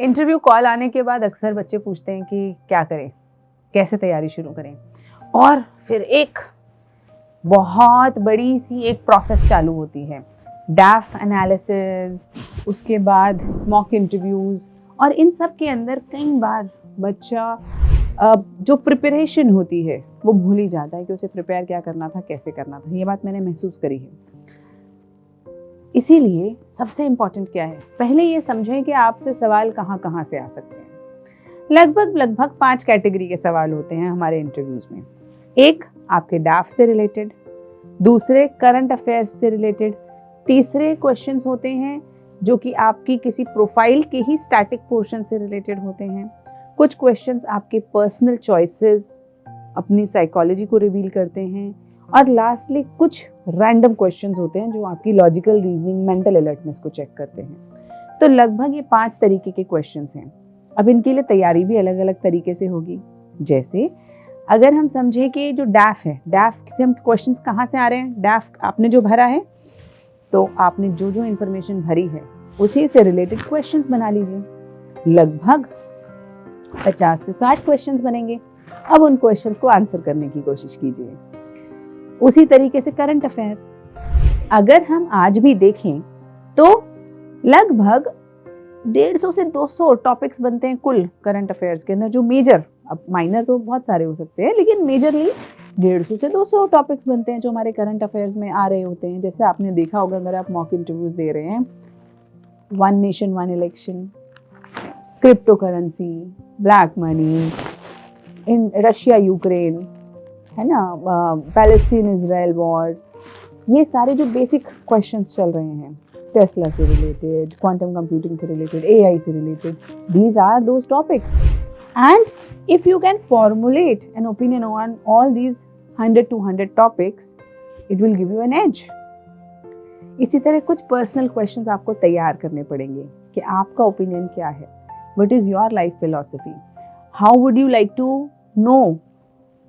Interview call आने के बाद अक्सर बच्चे पूछते हैं कि क्या करें, कैसे तैयारी शुरू करें, और फिर एक बहुत बड़ी सी एक प्रोसेस चालू होती है, डैफ एनालिसिस, उसके बाद मॉक इंटरव्यूज़, और इन सब के अंदर कई बार बच्चा जो प्रिपरेशन होती है वो भूल ही जाता है कि उसे प्रिपेयर क्या करना था, कैसे करना था। ये बात मैंने महसूस करी है। इसीलिए सबसे इम्पॉर्टेंट क्या है, पहले ये समझें कि आपसे सवाल कहाँ कहाँ से आ सकते हैं। लगभग 5 कैटेगरी के सवाल होते हैं हमारे इंटरव्यूज में। एक, आपके डैफ से रिलेटेड, दूसरे करंट अफेयर्स से रिलेटेड, तीसरे क्वेश्चंस होते हैं जो कि आपकी किसी प्रोफाइल के ही स्टैटिक पोर्शन से रिलेटेड होते हैं, कुछ क्वेश्चंस आपके पर्सनल चॉइसेस, अपनी साइकोलॉजी को रिवील करते हैं, और लास्टली कुछ रैंडम क्वेश्चंस होते हैं जो आपकी लॉजिकल रीजनिंग, मेंटल अलर्टनेस को चेक करते हैं। तो लगभग ये 5 तरीके के क्वेश्चंस हैं। अब इनके लिए तैयारी भी अलग अलग तरीके से होगी। जैसे अगर हम समझे कि जो डैफ है, डैफ से हम क्वेश्चंस कहाँ से आ रहे हैं, डैफ आपने जो भरा है तो आपने जो जो इन्फॉर्मेशन भरी है उसी से रिलेटेड क्वेश्चंस बना लीजिए। लगभग 50 से 60 क्वेश्चंस बनेंगे। अब उन क्वेश्चंस को आंसर करने की कोशिश कीजिए। उसी तरीके से करंट अफेयर्स, अगर हम आज भी देखें तो लगभग 150 से 200 टॉपिक्स बनते हैं कुल करंट अफेयर्स के अंदर, जो मेजर, अब माइनर तो बहुत सारे हो सकते हैं लेकिन मेजरली 150 से 200 टॉपिक्स बनते हैं जो हमारे करंट अफेयर्स में आ रहे होते हैं। जैसे आपने देखा होगा, अगर आप मॉक इंटरव्यूज दे रहे हैं, 1 nation 1 election, crypto currency, black money, in Russia Ukraine, है ना, पैलेस्टीन इजराइल वॉर, ये सारे जो बेसिक क्वेश्चंस चल रहे हैं, टेस्ला से रिलेटेड, क्वांटम कंप्यूटिंग से रिलेटेड, एआई से related, these are those topics. And if you can formulate an opinion on all these 100 to 100 topics, it will give you an edge. इसी तरह कुछ personal questions आपको तैयार करने पड़ेंगे कि आपका ओपिनियन क्या है, what is your life philosophy, how would you like to know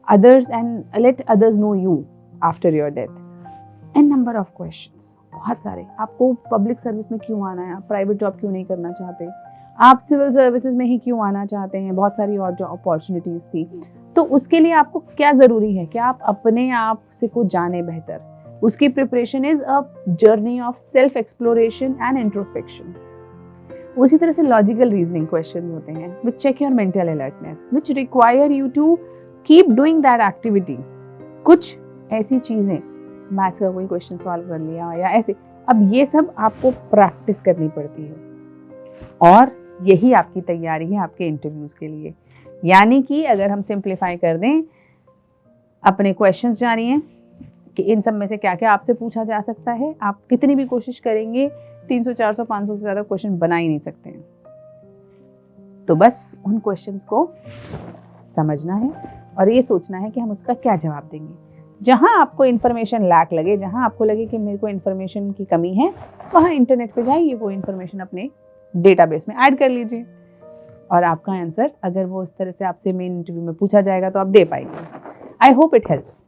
others and let others know you after your death, and number of questions, बहुत सारे। आपको पब्लिक सर्विस में क्यों आना है, आप प्राइवेट जॉब क्यों नहीं करना चाहते, आप सिविल सर्विसेज में ही क्यों आना चाहते हैं, बहुत सारी और जो अपॉर्चुनिटीज थी, तो उसके लिए आपको क्या ज़रूरी है कि आप अपने आप से को जाने बेहतर। उसकी preparation is a journey of self exploration and introspection. उसी तरह से लॉजिकल रीजनिंग क्वेश्चन होते हैं which check your mental alertness, which require you to keep doing that activity. कुछ ऐसी चीज़ें, मैथ्स का कोई क्वेश्चन सॉल्व कर लिया या ऐसे, अब ये सब आपको प्रैक्टिस करनी पड़ती है, और यही आपकी तैयारी है आपके इंटरव्यूज़ के लिए। यानी कि अगर हम सिंप्लीफाई कर दें, अपने क्वेश्चंस जानिए कि इन सब में से क्या क्या आपसे पूछा जा सकता है। आप कितनी भी कोशिश करेंगे 300, 400, 500 से ज़्यादा क्वेश्चन बना ही नहीं सकते हैं। तो बस उन क्वेश्चंस को समझना है और ये सोचना है कि हम उसका क्या जवाब देंगे। जहाँ आपको इन्फॉर्मेशन लैक लगे, जहाँ आपको लगे कि मेरे को इन्फॉर्मेशन की कमी है, वहाँ इंटरनेट पे जाइए, वो इन्फॉर्मेशन अपने डेटाबेस में ऐड कर लीजिए, और आपका आंसर अगर वो इस तरह से आपसे मेन इंटरव्यू में पूछा जाएगा तो आप दे पाएंगे। I hope it helps.